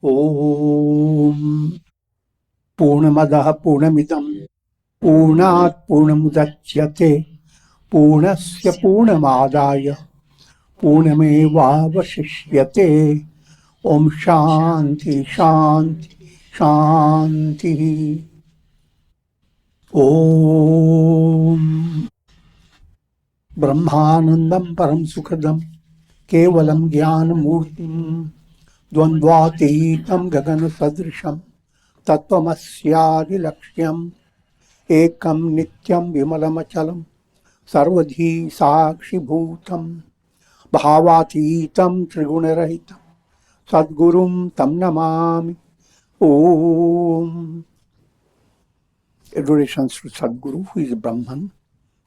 Om Purnamadaha Purnamidam Purnat Purnamudachyate Purnasya Purnamadaya Purnameva Vasishyate. Om Shanti Shanti Shanti. Om Brahmanandam Param Sukhadam Kevalam Jnanamurtim Dvandvatītam Gagana Sadrisham Tattvamasya Laksham Ekam Nityam Vimalamachalam Sarvadhi Sakshi Bhutam Bhavatītam Trigunarahitam Sadgurum Tam Namami. Om. Adorations to Sadguru, who is Brahman,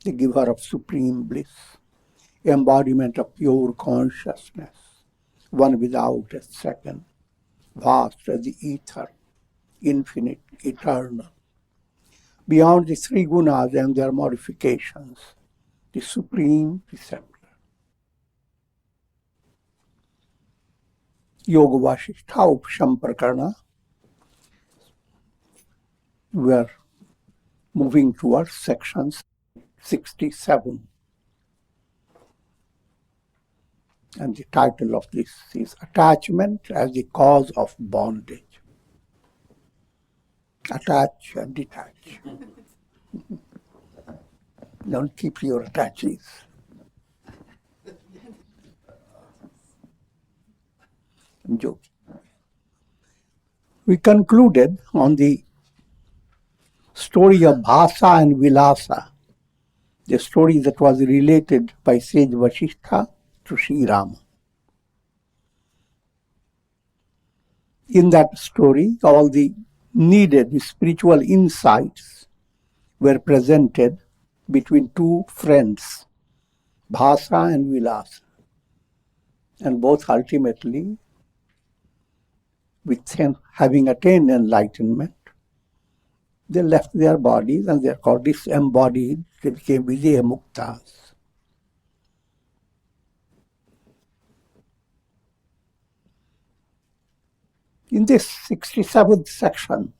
the giver of supreme bliss, embodiment of pure consciousness, one without a second, vast as the ether, infinite, eternal. Beyond the three gunas and their modifications, the supreme preceptor. Yoga Vasistha Upashama Prakarana. We are moving towards section 67. And the title of this is Attachment as the Cause of Bondage. Attach and detach. Don't keep your attaches. I'm joking. We concluded on the story of Bhasa and Vilasa, the story that was related by sage Vasishtha to Sri Rama. In that story, all the needed spiritual insights were presented between two friends, Bhasa and Vilasa, and both ultimately, with having attained enlightenment, they left their bodies and they are called disembodied. They became Vijaya Muktas. In this 67th section,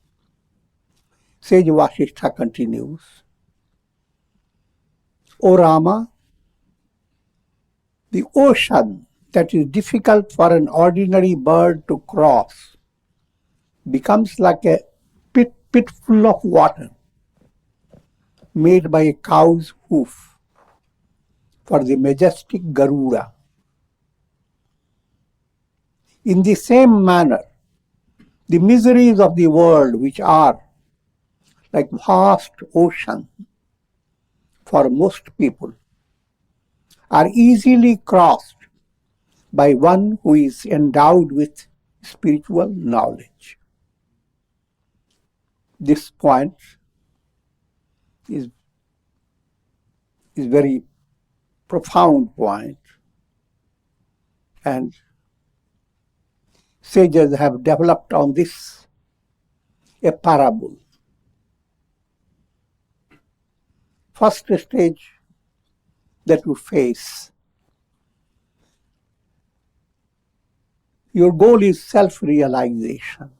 Sage Vasishtha continues, O Rama, the ocean that is difficult for an ordinary bird to cross becomes like a pit full of water made by a cow's hoof for the majestic Garuda. In the same manner, the miseries of the world, which are like vast ocean for most people, are easily crossed by one who is endowed with spiritual knowledge. This point is very profound point, and sages have developed on this a parable. First stage that you face, your goal is self-realization.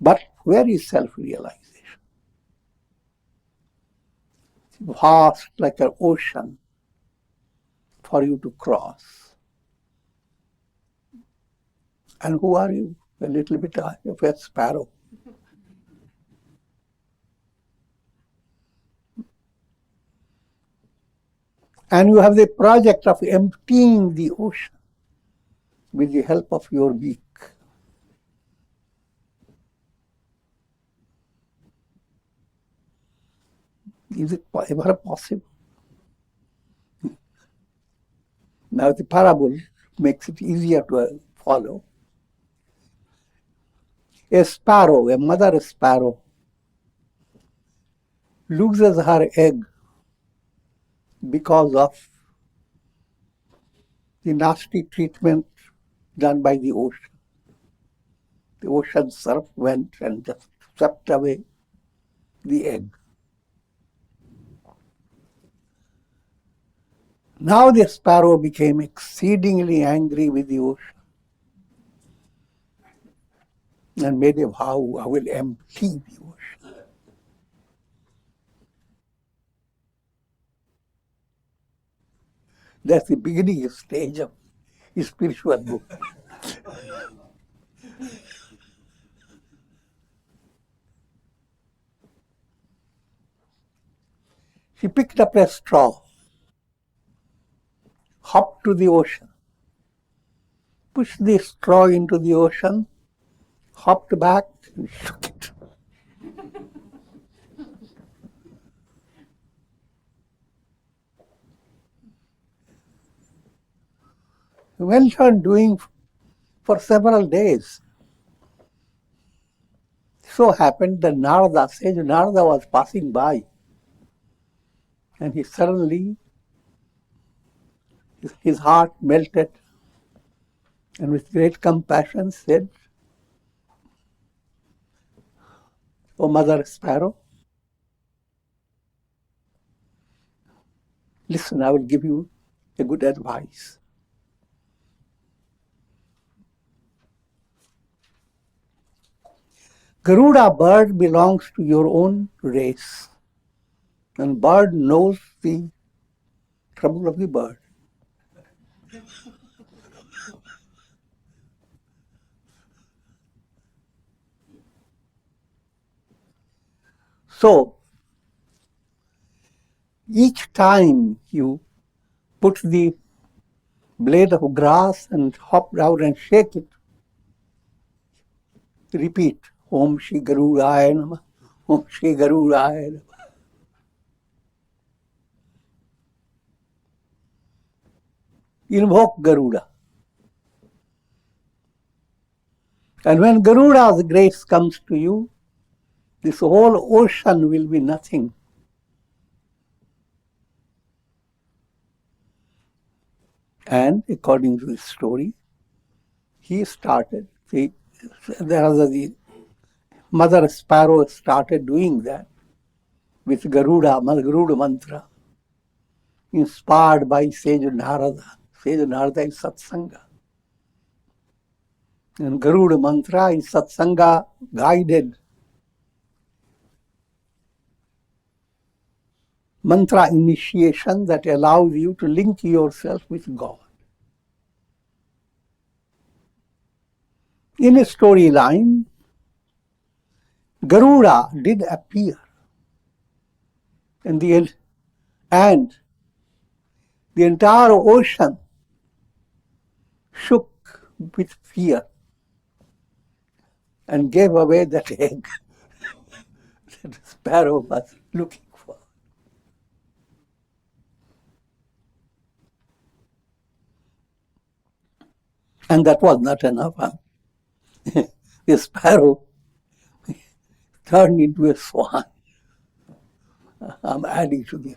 But where is self-realization? It's vast like an ocean for you to cross. And who are you? A little bit of a sparrow. And you have the project of emptying the ocean with the help of your beak. Is it ever possible? Now the parable makes it easier to follow. A sparrow, a mother sparrow, loses her egg because of the nasty treatment done by the ocean. The ocean surf went and just swept away the egg. Now the sparrow became exceedingly angry with the ocean and made a vow, I will empty the ocean. That's the beginning stage of his spiritual book. She picked up a straw, hopped to the ocean, pushed the straw into the ocean, hopped back and shook it. Went on doing for several days. So happened that Narada, sage Narada, was passing by, and he suddenly, his heart melted, and with great compassion said, "O Mother Sparrow, listen, I will give you a good advice. Garuda bird belongs to your own race, and bird knows the trouble of the bird. So, each time you put the blade of grass and hop down and shake it, repeat, Om Shri Garudaya Namah, Om Shri Garudaya Namah. Invoke Garuda. And when Garuda's grace comes to you, this whole ocean will be nothing. And according to the story, he started, the Mother Sparrow started doing that with Garuda mantra, inspired by sage Narada. Sage Narada is Satsanga. And Garuda mantra is Satsanga guided mantra initiation that allows you to link yourself with God. In a storyline, Garuda did appear, and the entire ocean shook with fear and gave away that egg that the sparrow was looking for. And that was not enough. The sparrow turned into a swan. I'm adding to this.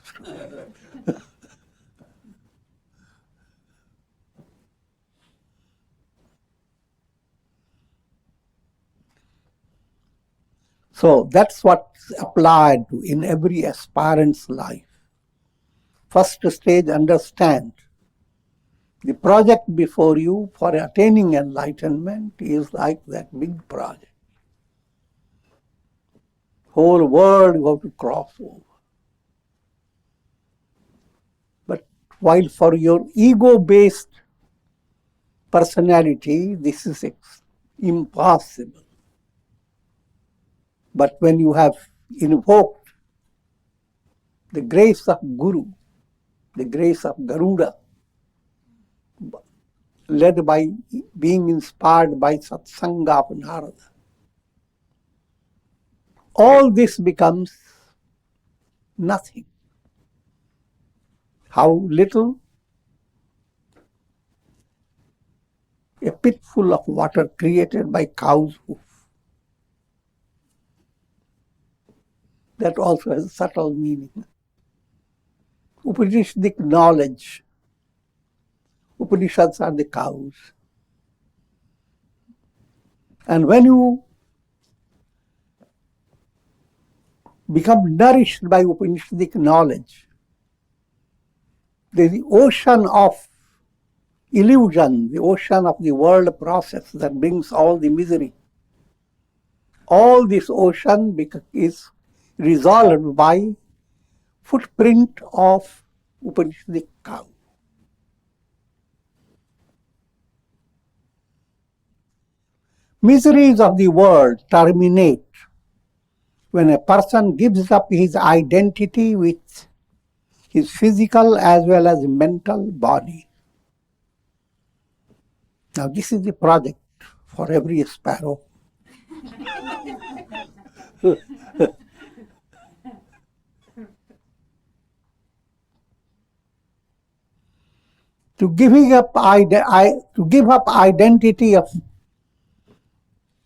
So that's what's applied to in every aspirant's life. First stage, understand. The project before you for attaining enlightenment is like that big project. Whole world you have to cross over. But while for your ego-based personality, this is impossible. But when you have invoked the grace of Guru, the grace of Garuda, led by being inspired by Satsanga of Narada, all this becomes nothing. How little? A pit full of water created by cow's hoof. That also has a subtle meaning. Upanishadic knowledge. Upanishads are the cows. And when you become nourished by Upanishadic knowledge, the ocean of illusion, the ocean of the world process that brings all the misery. All this ocean is resolved by footprint of Upanishadic cow. Miseries of the world terminate when a person gives up his identity with his physical as well as mental body. Now this is the project for every sparrow. To give up identity of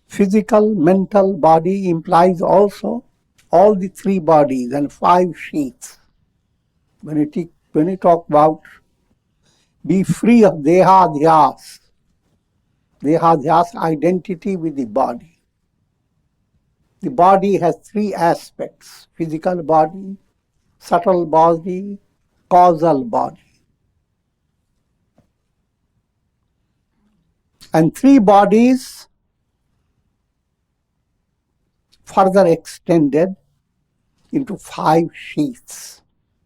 physical, mental body implies also all the three bodies and 5 sheaths. When you talk about be free of dehadhyas identity with the body. The body has 3 aspects: physical body, subtle body, causal body. And 3 bodies further extended into 5 sheaths.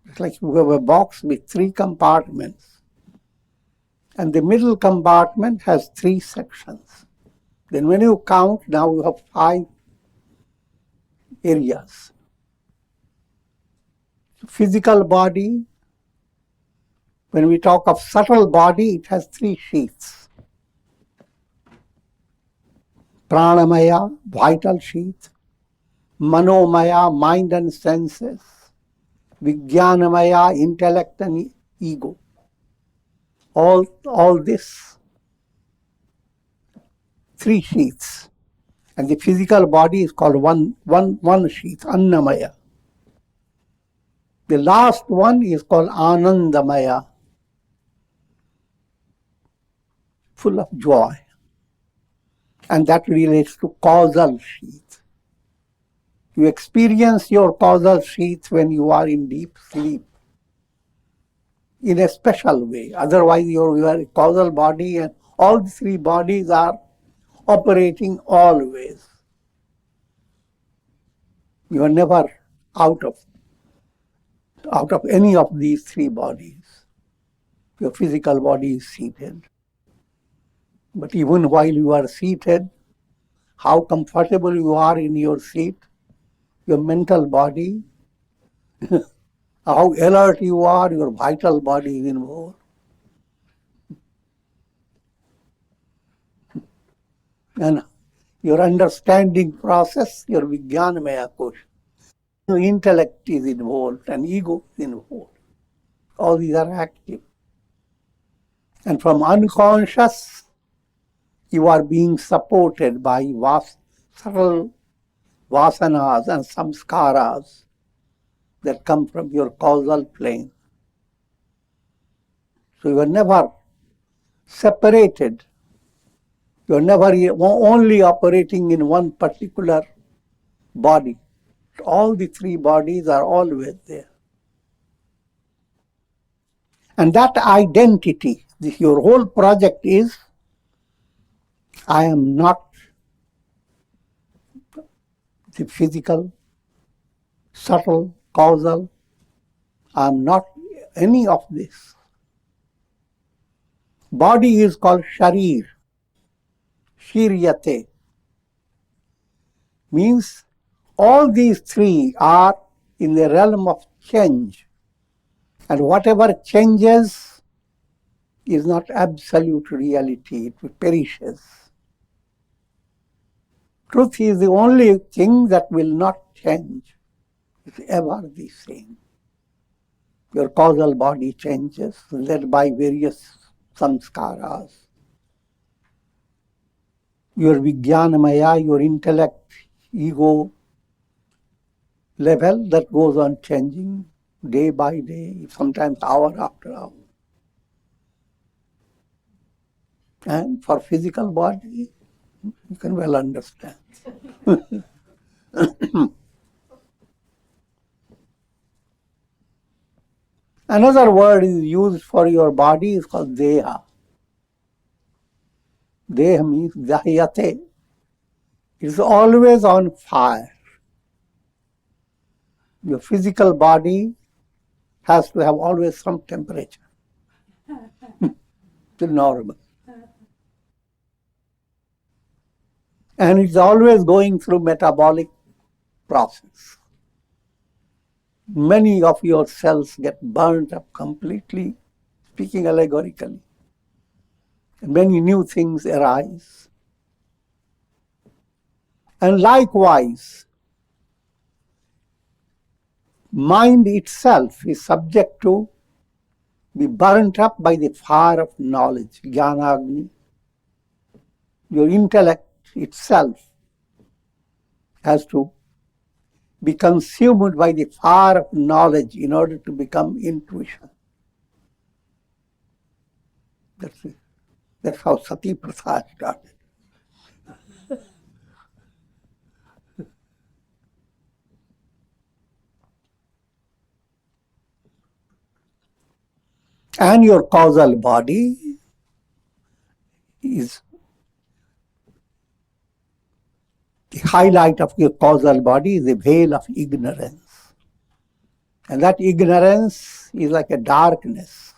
It's like you have a box with 3 compartments. And the middle compartment has 3 sections. Then when you count, now you have 5 areas. Physical body, when we talk of subtle body, it has 3 sheaths. Pranamaya, vital sheath. Manomaya, mind and senses. Vijnanamaya, intellect and ego. All this, 3 sheaths. And the physical body is called one sheath, Annamaya. The last one is called Anandamaya, full of joy. And that relates to causal sheath. You experience your causal sheath when you are in deep sleep, in a special way. Otherwise, your causal body and all the 3 bodies are operating always. You are never out of any of these 3 bodies. Your physical body is seated. But even while you are seated, how comfortable you are in your seat, your mental body, how alert you are, your vital body is involved. And your understanding process, your Vijnanamaya kosha. Your intellect is involved and ego is involved. All these are active. And from unconscious, you are being supported by subtle vasanas and samskaras that come from your causal plane. So you are never separated. You are never only operating in one particular body. All the 3 bodies are always there. And that identity, your whole project is, I am not the physical, subtle, causal. I am not any of this. Body is called sharir. Shiryate. Means all these 3 are in the realm of change. And whatever changes is not absolute reality, it perishes. Truth is the only thing that will not change. It's ever the same. Your causal body changes, led by various samskaras. Your Vijnanamaya, your intellect, ego level, that goes on changing day by day, sometimes hour after hour. And for physical body, you can well understand. Another word is used for your body is called deha. Deha means dahyate. It's always on fire. Your physical body has to have always some temperature. It's normal. And it's always going through metabolic process. Many of your cells get burnt up completely, speaking allegorically. And many new things arise. And likewise, mind itself is subject to be burnt up by the fire of knowledge, jnana-agni. Your intellect itself has to be consumed by the fire of knowledge in order to become intuition. That's it. That's how Sati Pratha started. And your causal body is the highlight of your causal body is the veil of ignorance. And that ignorance is like a darkness.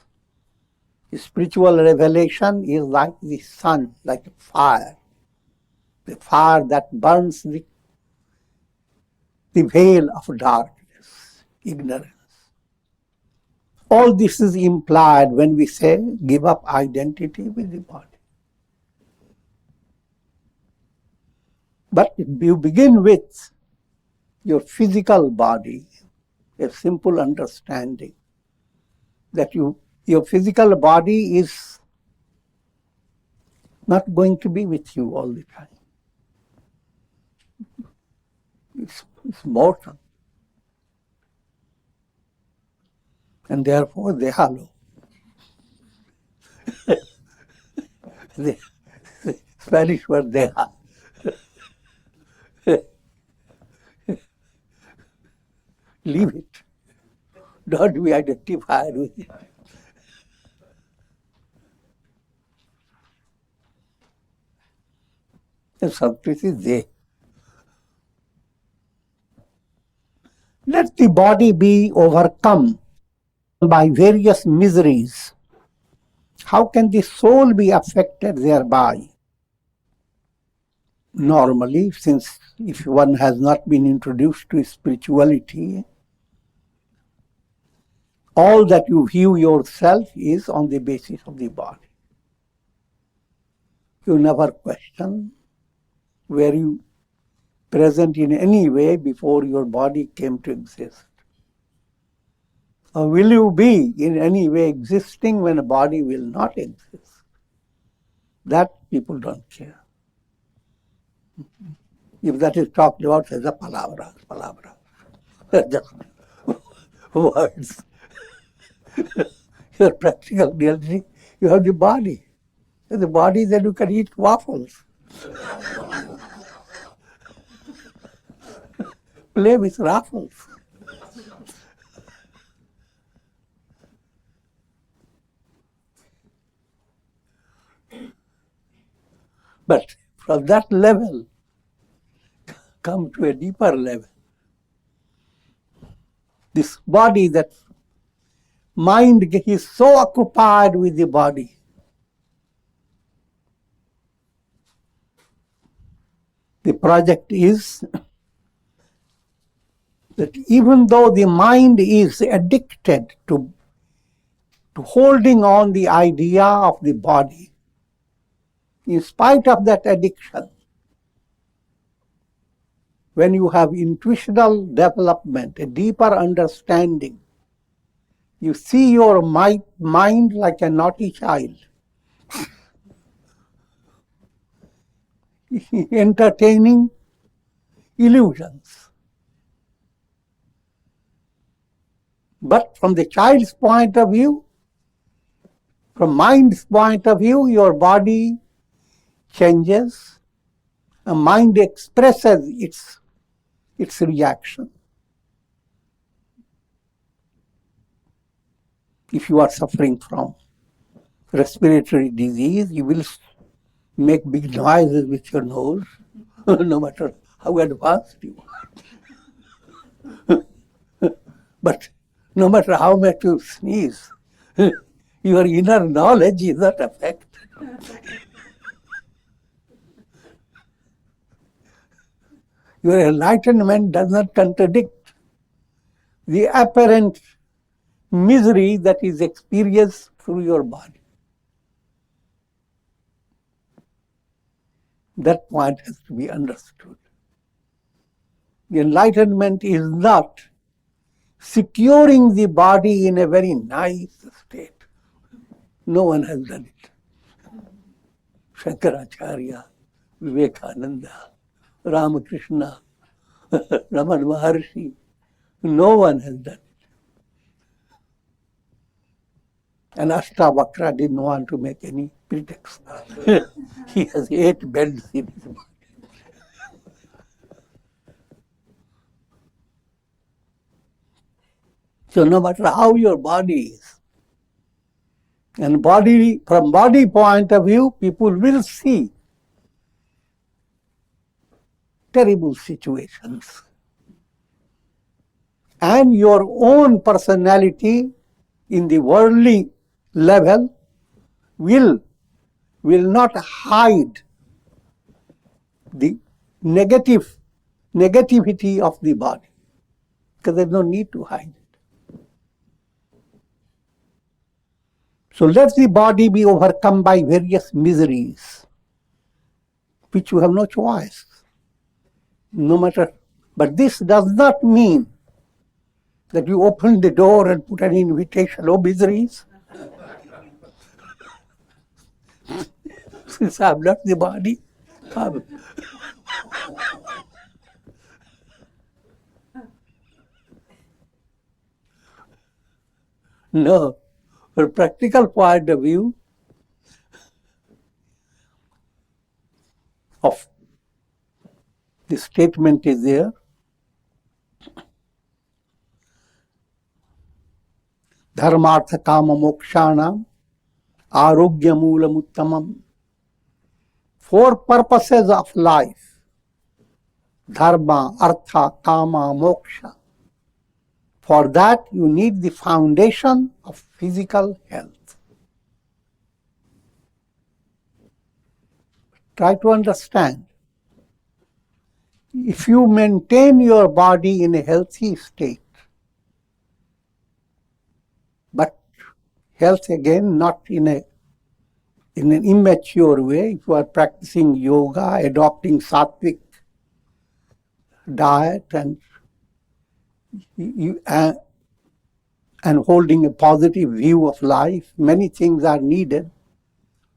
The spiritual revelation is like the sun, like a fire. The fire that burns the veil of darkness, ignorance. All this is implied when we say give up identity with the body. But you begin with your physical body, a simple understanding that your physical body is not going to be with you all the time. It's mortal. And therefore dehalo. The Spanish word deha. Leave it. Don't be identified with it. And Sanskrit is there. Let the body be overcome by various miseries. How can the soul be affected thereby? Normally, since if one has not been introduced to spirituality, all that you view yourself is on the basis of the body. You never question were you present in any way before your body came to exist. Or will you be in any way existing when a body will not exist? That people don't care. If that is talked about as a palavra. Just words. Your practical reality, you have the body. The body that you can eat waffles. Play with raffles. But from that level, come to a deeper level. This body, that mind is so occupied with the body. The project is that even though the mind is addicted to holding on the idea of the body, in spite of that addiction, when you have intuitional development, a deeper understanding, you see your mind like a naughty child, entertaining illusions. But from the child's point of view, from mind's point of view, your body changes, and mind expresses its reaction. If you are suffering from respiratory disease, you will make big noises with your nose, no matter how advanced you are. But no matter how much you sneeze, your inner knowledge is not affected. Your enlightenment does not contradict the apparent misery that is experienced through your body. That point has to be understood. The enlightenment is not securing the body in a very nice state. No one has done it. Shankaracharya, Vivekananda, Ramakrishna, Raman Maharshi, no one has done it. And Ashtavakra didn't want to make any pretext. He has 8 beds in his body. So no matter how your body is, and from body point of view, people will see terrible situations. And your own personality in the worldly level will not hide the negativity of the body, because there's no need to hide it. So let the body be overcome by various miseries, which you have no choice, no matter. But this does not mean that you open the door and put an invitation, oh miseries. Since I'm not the body, come. No, from a practical point of view of the statement is there. Dharmartha kama mokshanam arogya moolam uttamam. 4 purposes of life: dharma, artha, kama, moksha. For that you need the foundation of physical health. Try to understand. If you maintain your body in a healthy state, but health again not in an immature way, if you are practicing yoga, adopting sattvic diet and holding a positive view of life, many things are needed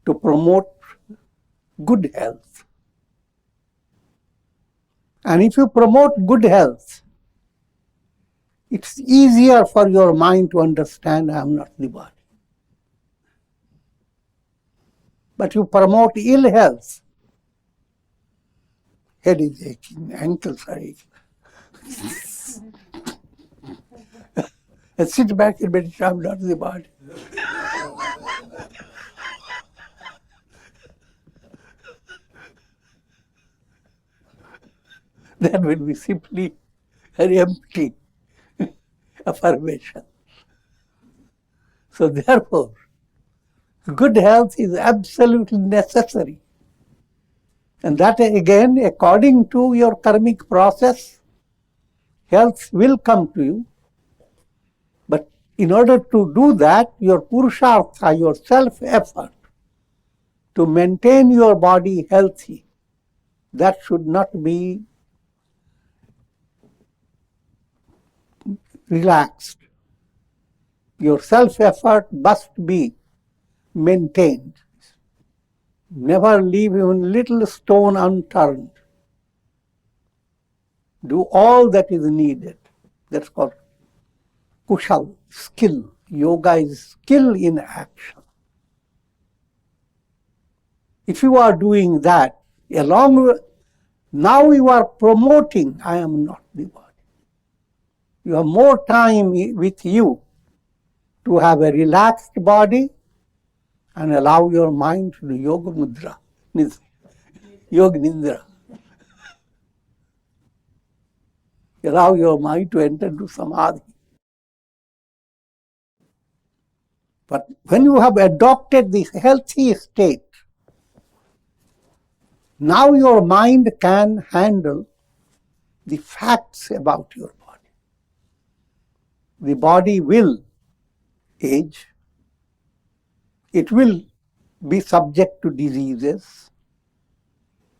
to promote good health. And if you promote good health, it's easier for your mind to understand I am not the body. But you promote ill health, head is aching, ankles are aching. And sit back and meditate, I am not the body. That will be simply an empty affirmation. So therefore, good health is absolutely necessary. And that again, according to your karmic process, health will come to you. But in order to do that, your purushartha, your self-effort to maintain your body healthy, that should not be relaxed. Your self-effort must be maintained. Never leave even little stone unturned. Do all that is needed. That's called kushal, skill. Yoga is skill in action. If you are doing that, along with, now you are promoting, I am not the body. You have more time with you to have a relaxed body and allow your mind to do yoga mudra, yoga nidra. Allow your mind to enter into samadhi. But when you have adopted this healthy state, now your mind can handle the facts about your body. The body will age. It will be subject to diseases.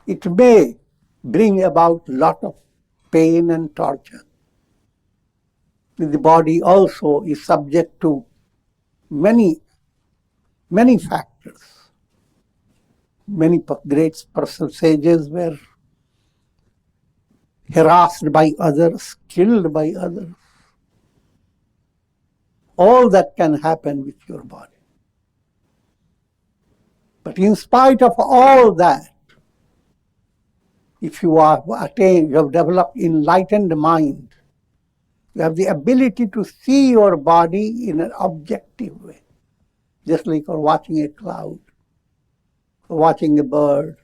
It may bring about a lot of pain and torture. The body also is subject to many factors. Many great personages were harassed by others, killed by others. All that can happen with your body. But in spite of all that, if you have developed enlightened mind, you have the ability to see your body in an objective way, just like you're watching a cloud, watching a bird,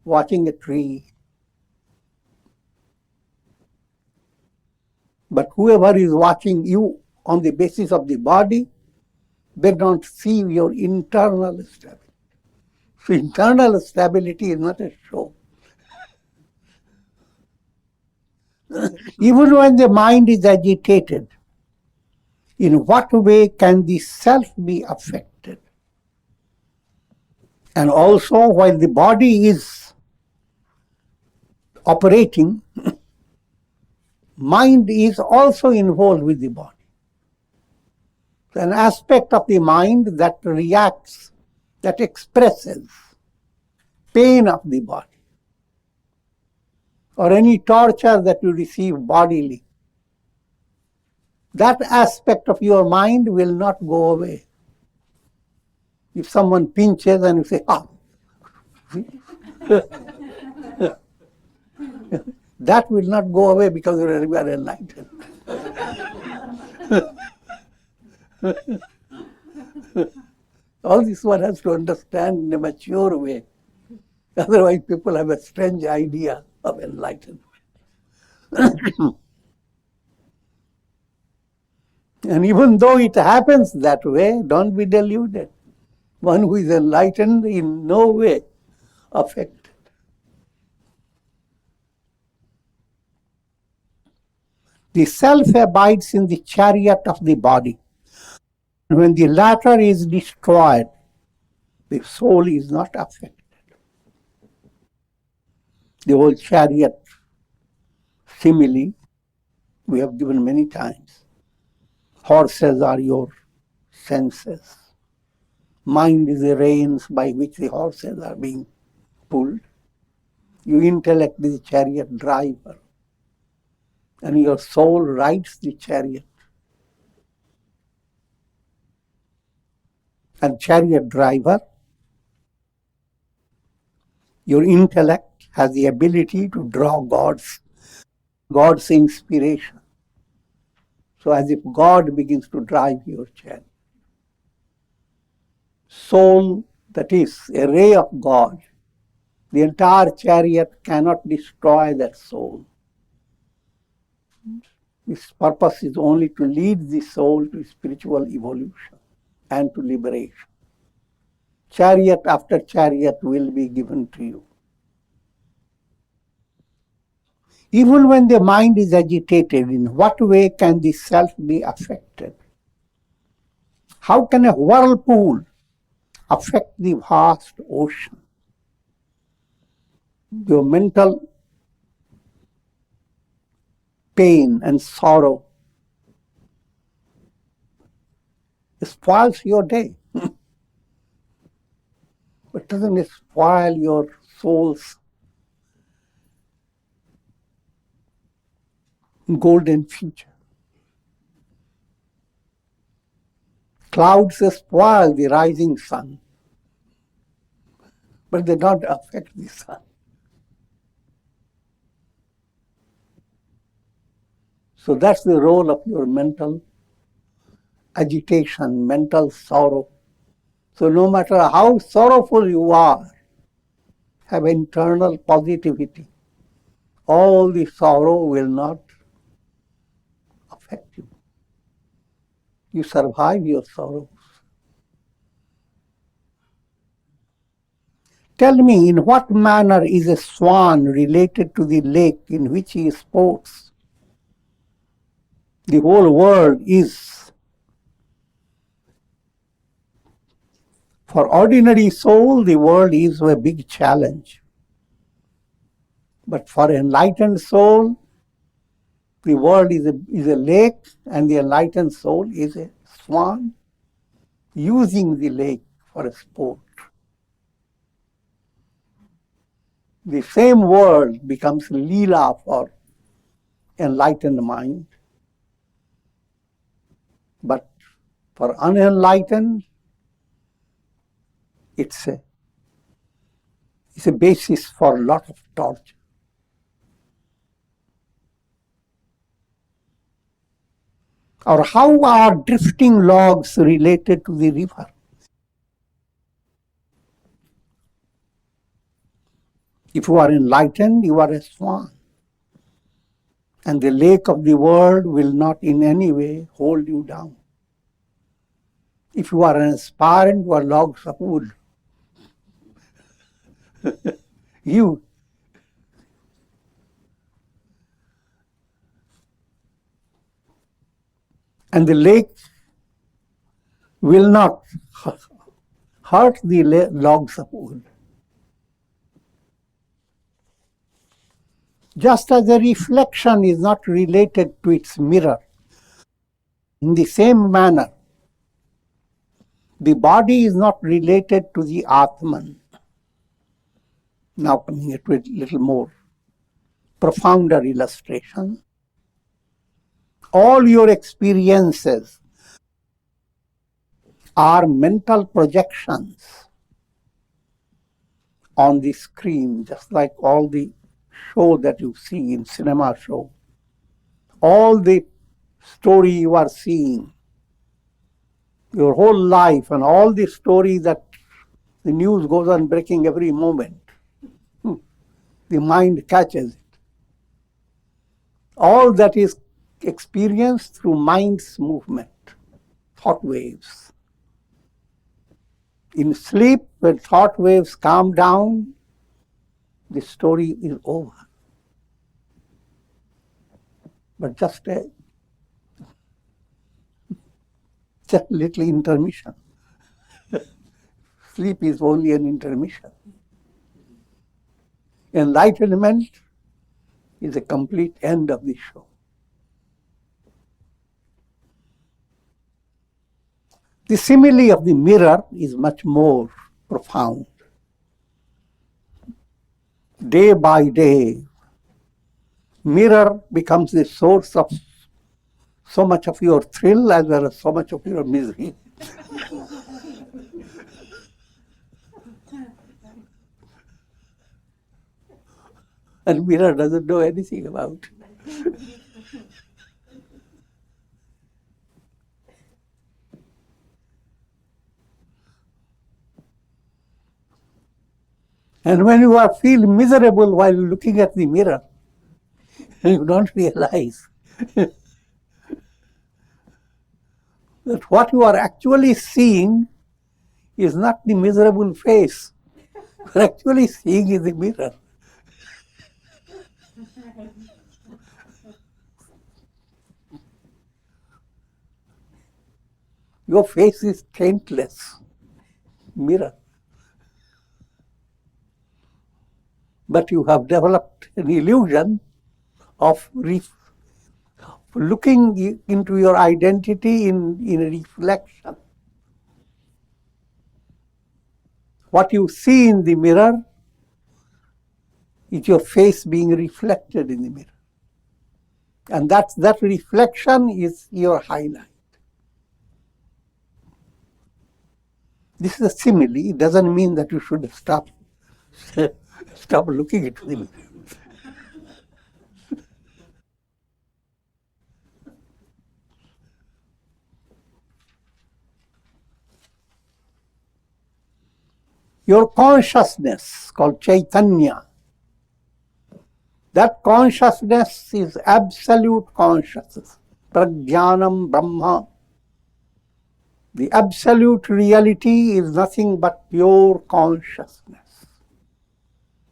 watching a tree. But whoever is watching you on the basis of the body, they don't see your internal stability. So internal stability is not a show. Even when the mind is agitated, in what way can the self be affected? And also, while the body is operating, mind is also involved with the body. So an aspect of the mind that reacts, that expresses pain of the body, or any torture that you receive bodily, that aspect of your mind will not go away. If someone pinches and you say, that will not go away because you are enlightened. All this one has to understand in a mature way. Otherwise, people have a strange idea of enlightenment. And even though it happens that way, don't be deluded. One who is enlightened in no way affected. The self abides in the chariot of the body. When the latter is destroyed, the soul is not affected. The whole chariot simile we have given many times. Horses are your senses. Mind is the reins by which the horses are being pulled. Your intellect is the chariot driver. And your soul rides the chariot. And chariot driver, your intellect has the ability to draw God's inspiration. So as if God begins to drive your chariot. Soul, that is a ray of God, the entire chariot cannot destroy that soul. Its purpose is only to lead the soul to spiritual evolution and to liberation. Chariot after chariot will be given to you. Even when the mind is agitated, in what way can the self be affected? How can a whirlpool affect the vast ocean? Your mental pain and sorrow spoils your day. But doesn't it spoil your soul's golden future? Clouds spoil the rising sun, but they don't affect the sun. So that's the role of your mental agitation, mental sorrow. So no matter how sorrowful you are, have internal positivity. All the sorrow will not affect you. You survive your sorrows. Tell me, in what manner is a swan related to the lake in which he sports? The whole world is. For ordinary soul, the world is a big challenge. But for enlightened soul, the world is a lake, and the enlightened soul is a swan using the lake for a sport. The same world becomes Leela for enlightened mind. But for unenlightened, it's a basis for a lot of torture. Or how are drifting logs related to the river? If you are enlightened, you are a swan. And the lake of the world will not in any way hold you down. If you are an aspirant, you are logs of wood. You. And the lake will not hurt the logs of wood. Just as a reflection is not related to its mirror, in the same manner, the body is not related to the Atman. Now coming to a little more profounder illustration. All your experiences are mental projections on the screen, just like all the show that you see in cinema show. All the story you are seeing, your whole life, and all the story that the news goes on breaking every moment. The mind catches it. All that is experienced through mind's movement, thought waves. In sleep, when thought waves calm down, the story is over. But just a little intermission. Sleep is only an intermission. Enlightenment is a complete end of the show. The simile of the mirror is much more profound. Day by day, mirror becomes the source of so much of your thrill as well as so much of your misery. And mirror doesn't know anything about it. And when you feel miserable while looking at the mirror, you don't realize that what you are actually seeing is not the miserable face. You are actually seeing in the mirror. Your face is taintless mirror. But you have developed an illusion of looking into your identity in a reflection. What you see in the mirror is your face being reflected in the mirror. And that reflection is your highlight. This is a simile. It doesn't mean that you should stop looking into the mirror. Your consciousness, called Chaitanya, that consciousness is absolute consciousness. Prajnanam Brahma. The absolute reality is nothing but pure consciousness.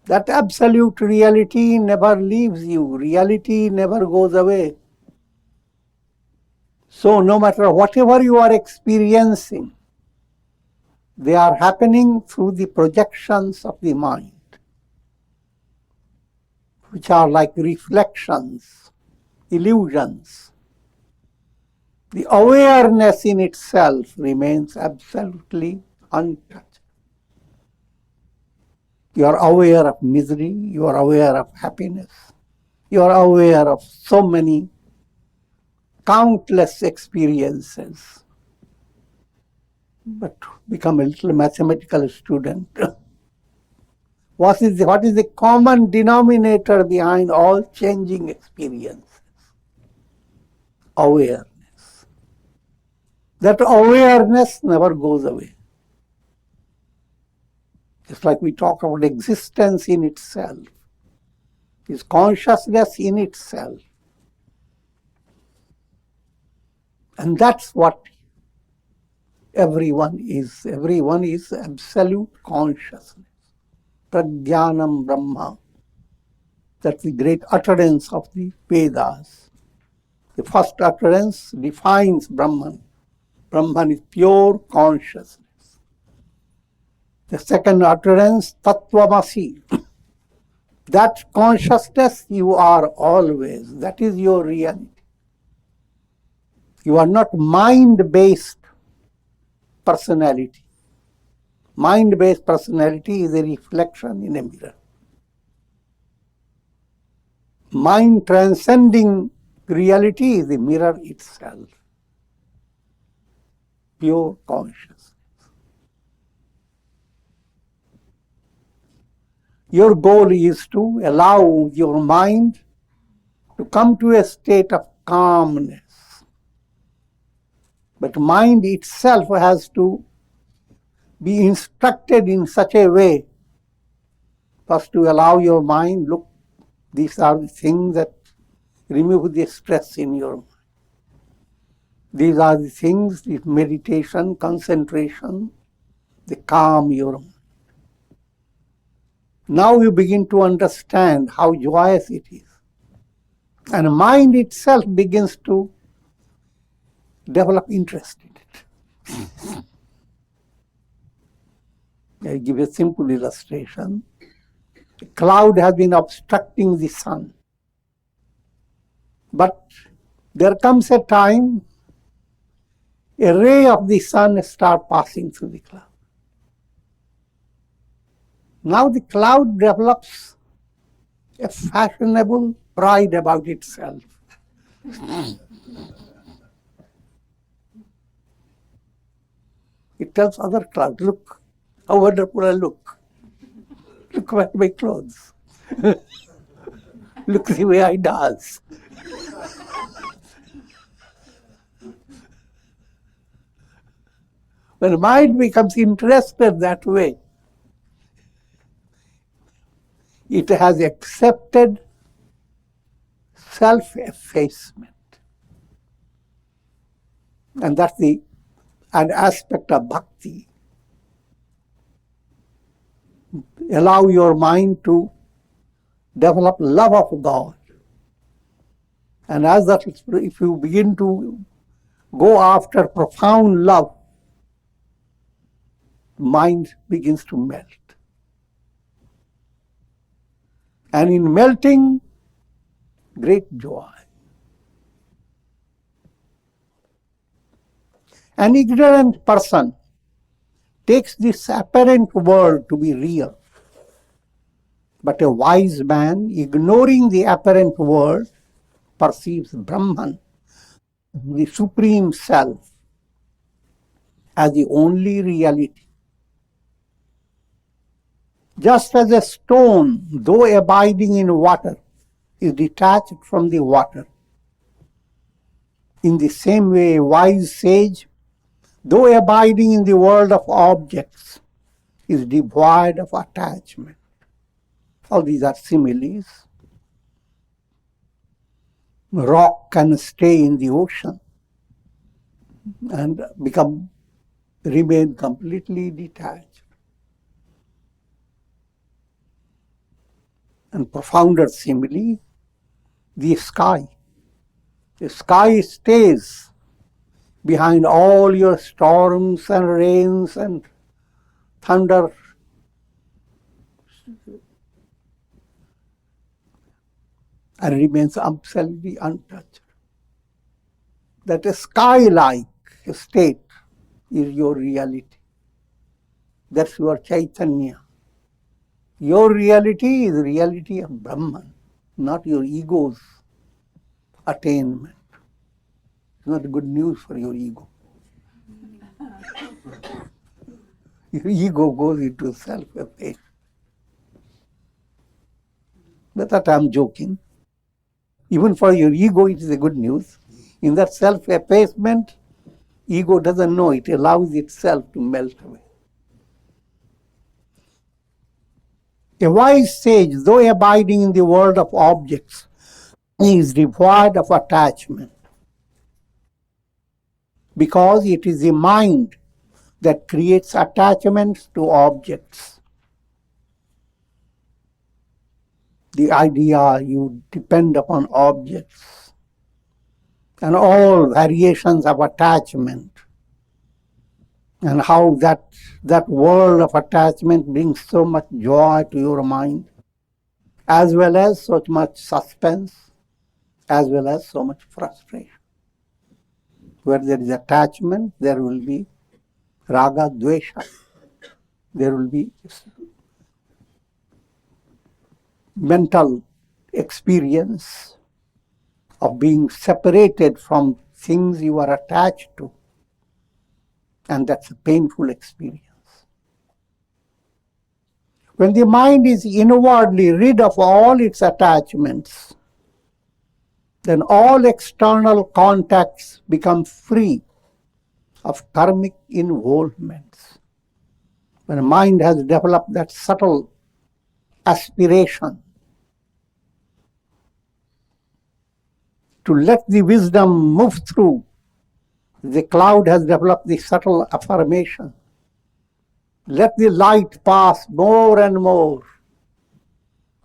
That absolute reality never leaves you. Reality never goes away. So no matter whatever you are experiencing, they are happening through the projections of the mind, which are like reflections, illusions. The awareness in itself remains absolutely untouched. You are aware of misery, you are aware of happiness, you are aware of so many countless experiences. But become a little mathematical student. What is the common denominator behind all changing experiences? Awareness. That awareness never goes away. Just like we talk about existence in itself, is consciousness in itself. And that's what everyone is. Everyone is absolute consciousness. Prajnanam Brahma. That's the great utterance of the Vedas. The first utterance defines Brahman. Brahman is pure consciousness. The second utterance, Tattvamasi. That consciousness you are always. That is your reality. You are not mind-based personality. Mind-based personality is a reflection in a mirror. Mind transcending reality is the mirror itself. Pure consciousness. Your goal is to allow your mind to come to a state of calmness. But mind itself has to be instructed in such a way, first to allow your mind, look, these are the things that remove the stress in your mind. These are the things, the meditation, concentration, they calm your mind. Now you begin to understand how joyous it is. And mind itself begins to develop interest in it. I'll give you a simple illustration. A cloud has been obstructing the sun. But there comes a time, a ray of the sun starts passing through the cloud. Now the cloud develops a fashionable pride about itself. It tells other clouds, look how wonderful I look. Look at my clothes. Look the way I dance. When mind becomes interested that way, it has accepted self-effacement. And that's an aspect of bhakti. Allow your mind to develop love of God. And as that, if you begin to go after profound love, mind begins to melt. And in melting, great joy. An ignorant person takes this apparent world to be real. But a wise man, ignoring the apparent world, perceives Brahman, the Supreme Self, as the only reality. Just as a stone, though abiding in water, is detached from the water, in the same way, a wise sage, though abiding in the world of objects, is devoid of attachment. All these are similes. Rock can stay in the ocean and remain completely detached. And profounder simile, the sky. The sky stays behind all your storms and rains and thunder. And remains absolutely untouched. That a sky-like state is your reality. That's your Chaitanya. Your reality is the reality of Brahman, not your ego's attainment. It's not good news for your ego. Your ego goes into self-effacement. But that I'm joking. Even for your ego, it is a good news. In that self-effacement, ego doesn't know. It allows itself to melt away. A wise sage, though abiding in the world of objects, is devoid of attachment, because it is the mind that creates attachments to objects. The idea you depend upon objects and all variations of attachment, and how that world of attachment brings so much joy to your mind, as well as so much suspense, as well as so much frustration. Where there is attachment, there will be raga, dvesha. There will be mental experience of being separated from things you are attached to. And that's a painful experience. When the mind is inwardly rid of all its attachments, then all external contacts become free of karmic involvements. When a mind has developed that subtle aspiration to let the wisdom move through, the cloud has developed the subtle affirmation. Let the light pass more and more.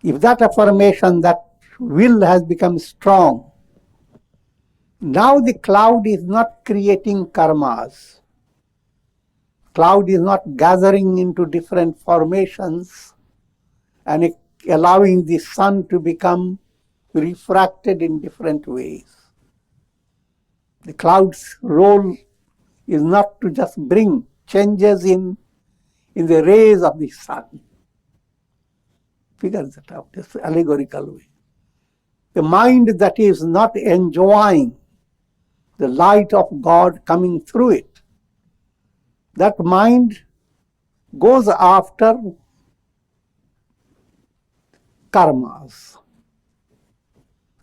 If that affirmation, that will has become strong, now the cloud is not creating karmas. Cloud is not gathering into different formations and allowing the sun to become refracted in different ways. The cloud's role is not to just bring changes in the rays of the sun. Figure that out, this allegorical way. The mind that is not enjoying the light of God coming through it, that mind goes after karmas.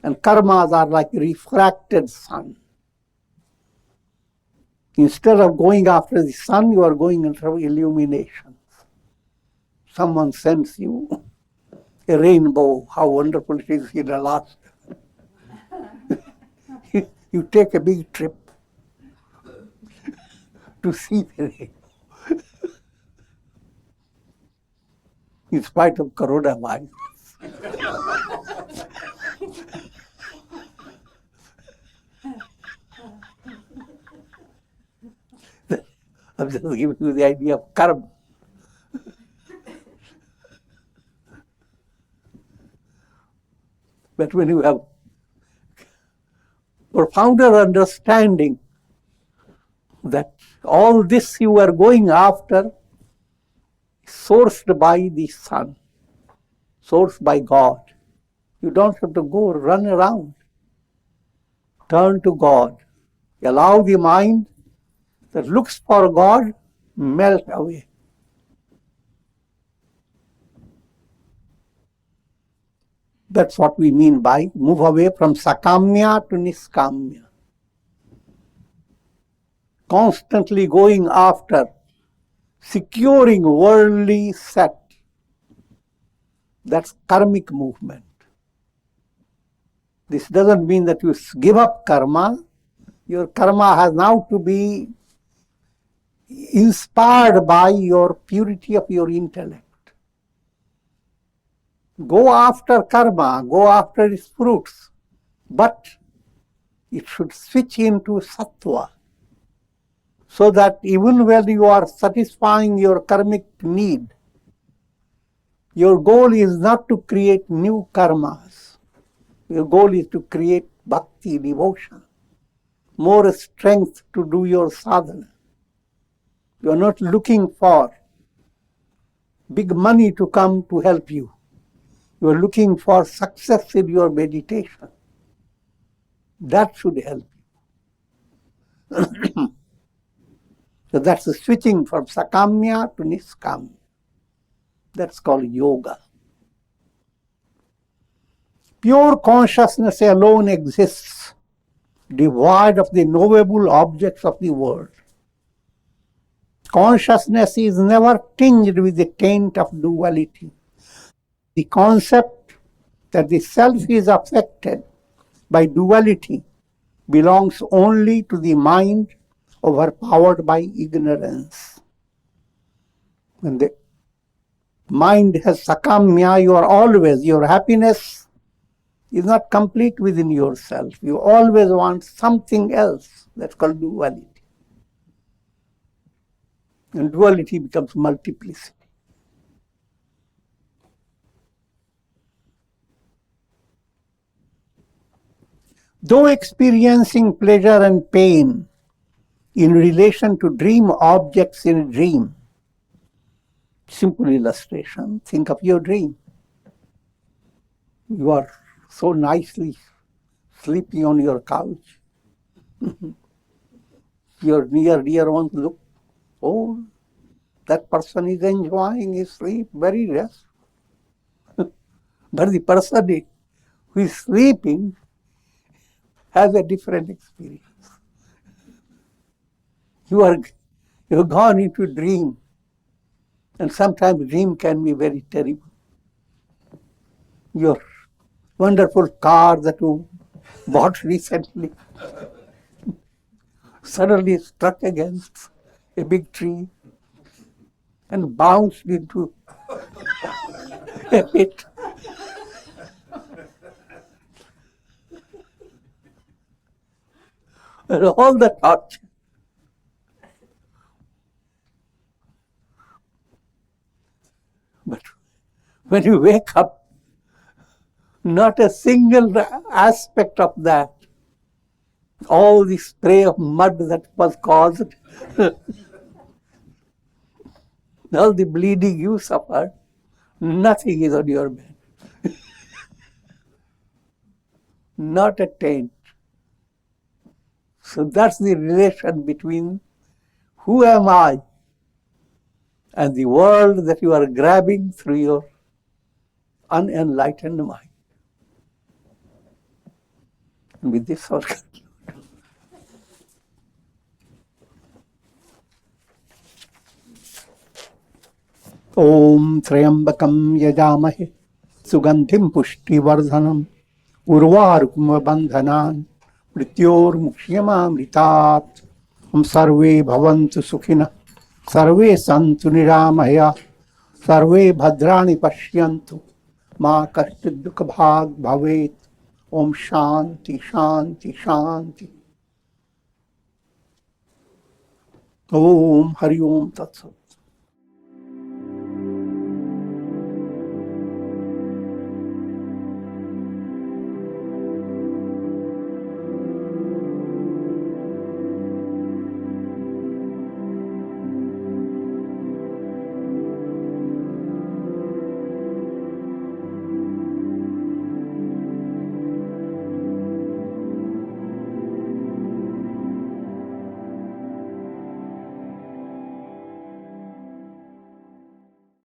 And karmas are like refracted sun. Instead of going after the sun, you are going after illuminations. Someone sends you a rainbow, how wonderful it is in Alaska. You take a big trip to see the rainbow. In spite of coronavirus. I'm just giving you the idea of karma. But when you have profounder understanding that all this you are going after is sourced by the sun, sourced by God. You don't have to go run around. Turn to God. Allow the mind that looks for God melt away. That's what we mean by move away from sakamya to niskamya. Constantly going after securing worldly set. That's karmic movement. This doesn't mean that you give up karma. Your karma has now to be inspired by your purity of your intellect. Go after karma, go after its fruits, but it should switch into sattva, so that even when you are satisfying your karmic need, your goal is not to create new karmas. Your goal is to create bhakti, devotion, more strength to do your sadhana. You are not looking for big money to come to help you. You are looking for success in your meditation. That should help you. So that's the switching from sakamya to niskamya. That's called yoga. Pure consciousness alone exists, devoid of the knowable objects of the world. Consciousness is never tinged with the taint of duality. The concept that the self is affected by duality belongs only to the mind overpowered by ignorance. When the mind has sakamya, your happiness is not complete within yourself. You always want something else. That's called duality. And duality becomes multiplicity. Though experiencing pleasure and pain in relation to dream objects in a dream, simple illustration, think of your dream. You are so nicely sleeping on your couch. Your near dear ones look, oh, that person is enjoying his sleep, very rest. But the person who is sleeping has a different experience. You've gone into a dream, and sometimes dream can be very terrible. Your wonderful car that you bought recently suddenly struck against a big tree and bounced into a pit. And all the torture. But when you wake up, not a single aspect of that, all the spray of mud that was caused, all the bleeding you suffered, nothing is on your bed. Not a taint. So that's the relation between who am I and the world that you are grabbing through your unenlightened mind. And with this, I'll conclude. Om Trayambakam Yajamahe Sugandhim Pushtivardhanam Urvarukma Bandhanan Mrityor Mukhyamamritat. Om Sarve Bhavantu Sukhina Sarve Santu Niramaya Sarve Bhadrani Pashyantu Ma Kashchid Dukha Bhag Bhavet. Om Shanti Shanti Shanti. Om Hari Om Tat Sat.